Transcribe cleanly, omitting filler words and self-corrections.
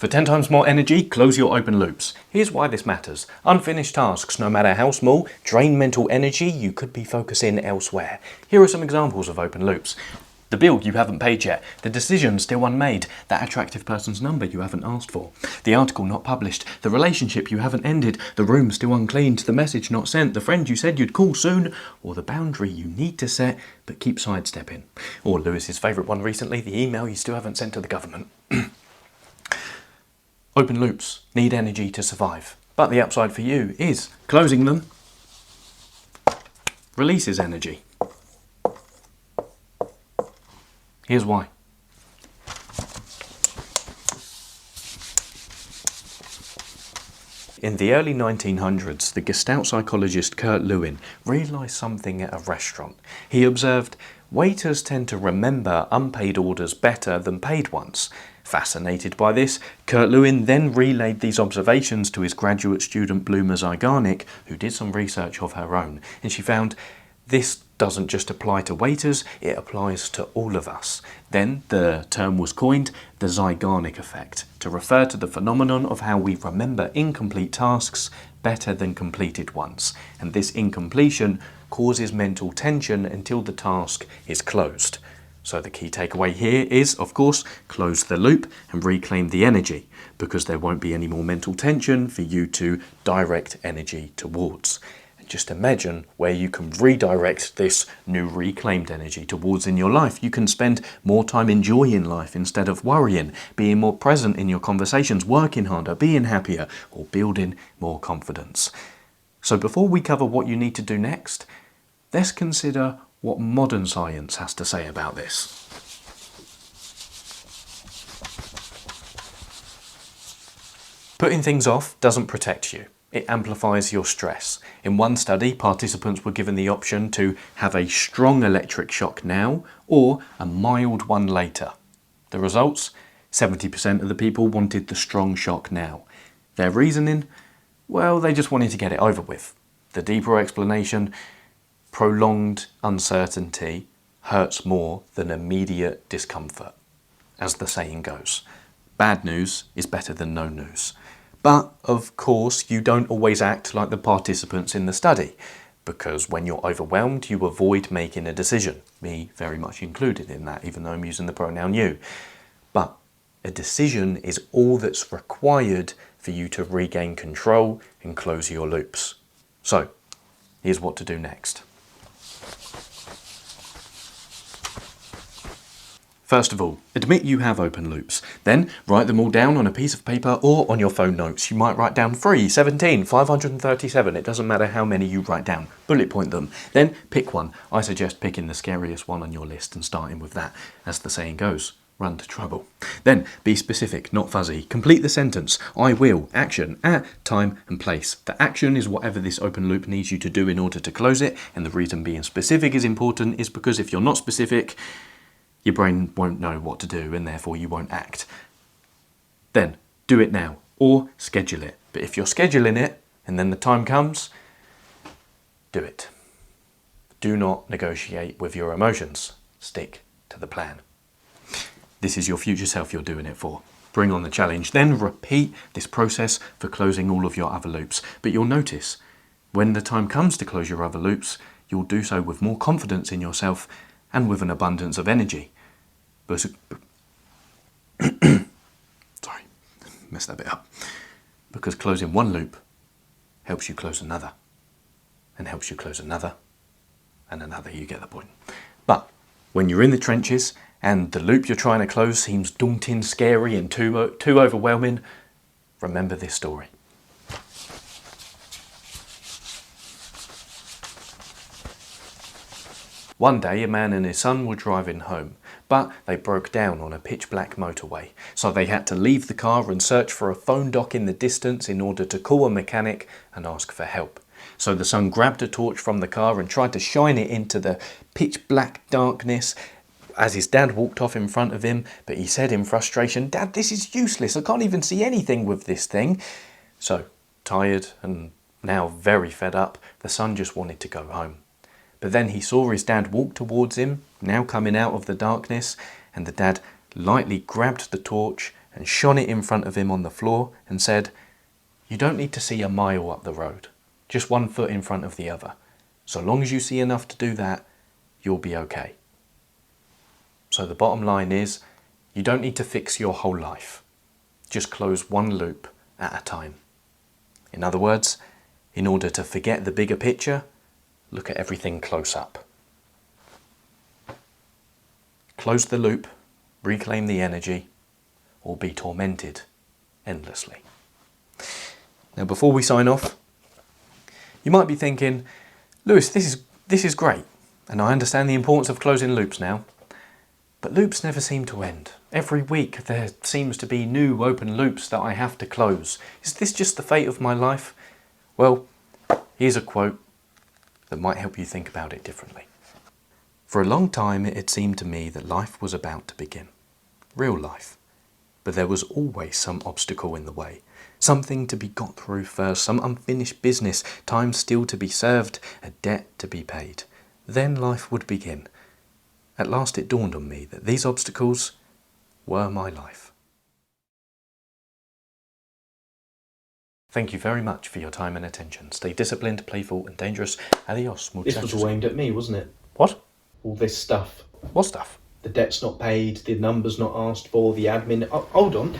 For 10 times more energy, close your open loops. Here's why this matters. Unfinished tasks, no matter how small, drain mental energy you could be focusing elsewhere. Here are some examples of open loops. The bill you haven't paid yet, the decision still unmade, that attractive person's number you haven't asked for, the article not published, the relationship you haven't ended, the room still uncleaned, the message not sent, the friend you said you'd call soon, or the boundary you need to set but keep sidestepping. Or Lewis's favourite one recently, the email you still haven't sent to the government. Open loops need energy to survive, but the upside for you is closing them releases energy. Here's why. In the early 1900s, the Gestalt psychologist Kurt Lewin realised something at a restaurant. He observed, waiters tend to remember unpaid orders better than paid ones. Fascinated by this, Kurt Lewin then relayed these observations to his graduate student Bluma Zygarnik, who did some research of her own, and she found this doesn't just apply to waiters, it applies to all of us. Then the term was coined, the Zygarnik effect, to refer to the phenomenon of how we remember incomplete tasks better than completed ones, and this incompletion causes mental tension until the task is closed. So the key takeaway here is, of course, close the loop and reclaim the energy, because there won't be any more mental tension for you to direct energy towards. Just imagine where you can redirect this new reclaimed energy towards in your life. You can spend more time enjoying life instead of worrying, being more present in your conversations, working harder, being happier, or building more confidence. So before we cover what you need to do next, let's consider what modern science has to say about this. Putting things off doesn't protect you. It amplifies your stress. In one study, participants were given the option to have a strong electric shock now or a mild one later. The results? 70% of the people wanted the strong shock now. Their reasoning? Well, they just wanted to get it over with. The deeper explanation? Prolonged uncertainty hurts more than immediate discomfort. As the saying goes, bad news is better than no news. But, of course, you don't always act like the participants in the study, because when you're overwhelmed, you avoid making a decision. Me very much included in that, even though I'm using the pronoun you. But a decision is all that's required for you to regain control and close your loops. So, here's what to do next. First of all, admit you have open loops. Then write them all down on a piece of paper or on your phone notes. You might write down 3, 17, 537. It doesn't matter how many you write down. Bullet point them. Then pick one. I suggest picking the scariest one on your list and starting with that. As the saying goes, run to trouble. Then be specific, not fuzzy. Complete the sentence. I will. Action. At time and place. The action is whatever this open loop needs you to do in order to close it. And the reason being specific is important is because if you're not specific, your brain won't know what to do and therefore you won't act. Then do it now or schedule it. But if you're scheduling it and then the time comes, do it. Do not negotiate with your emotions. Stick to the plan. This is your future self you're doing it for. Bring on the challenge. Then repeat this process for closing all of your other loops. But you'll notice when the time comes to close your other loops, you'll do so with more confidence in yourself and with an abundance of energy. But sorry, messed that bit up. Because closing one loop helps you close another, and helps you close another, and another. You get the point. But when you're in the trenches and the loop you're trying to close seems daunting, scary, and too overwhelming, remember this story. One day, a man and his son were driving home, but they broke down on a pitch-black motorway, so they had to leave the car and search for a phone dock in the distance in order to call a mechanic and ask for help. So the son grabbed a torch from the car and tried to shine it into the pitch-black darkness as his dad walked off in front of him, but he said in frustration, "Dad, this is useless, I can't even see anything with this thing." So, tired and now very fed up, the son just wanted to go home. But then he saw his dad walk towards him, now coming out of the darkness, and the dad lightly grabbed the torch and shone it in front of him on the floor and said, "You don't need to see a mile up the road, just 1 foot in front of the other. So long as you see enough to do that, you'll be okay." So the bottom line is, you don't need to fix your whole life. Just close one loop at a time. In other words, in order to forget the bigger picture, look at everything close up. Close the loop, reclaim the energy, or be tormented endlessly. Now before we sign off, you might be thinking, "Lewis, this is great, and I understand the importance of closing loops now. But loops never seem to end. Every week there seems to be new open loops that I have to close. Is this just the fate of my life?" Well, here's a quote that might help you think about it differently. "For a long time it had seemed to me that life was about to begin. Real life. But there was always some obstacle in the way. Something to be got through first, some unfinished business, time still to be served, a debt to be paid. Then life would begin. At last it dawned on me that these obstacles were my life." Thank you very much for your time and attention. Stay disciplined, playful and dangerous. Adios, muchachos. This was all aimed at me, wasn't it? What? All this stuff. What stuff? The debt's not paid, the number's not asked for, the admin... Oh, hold on.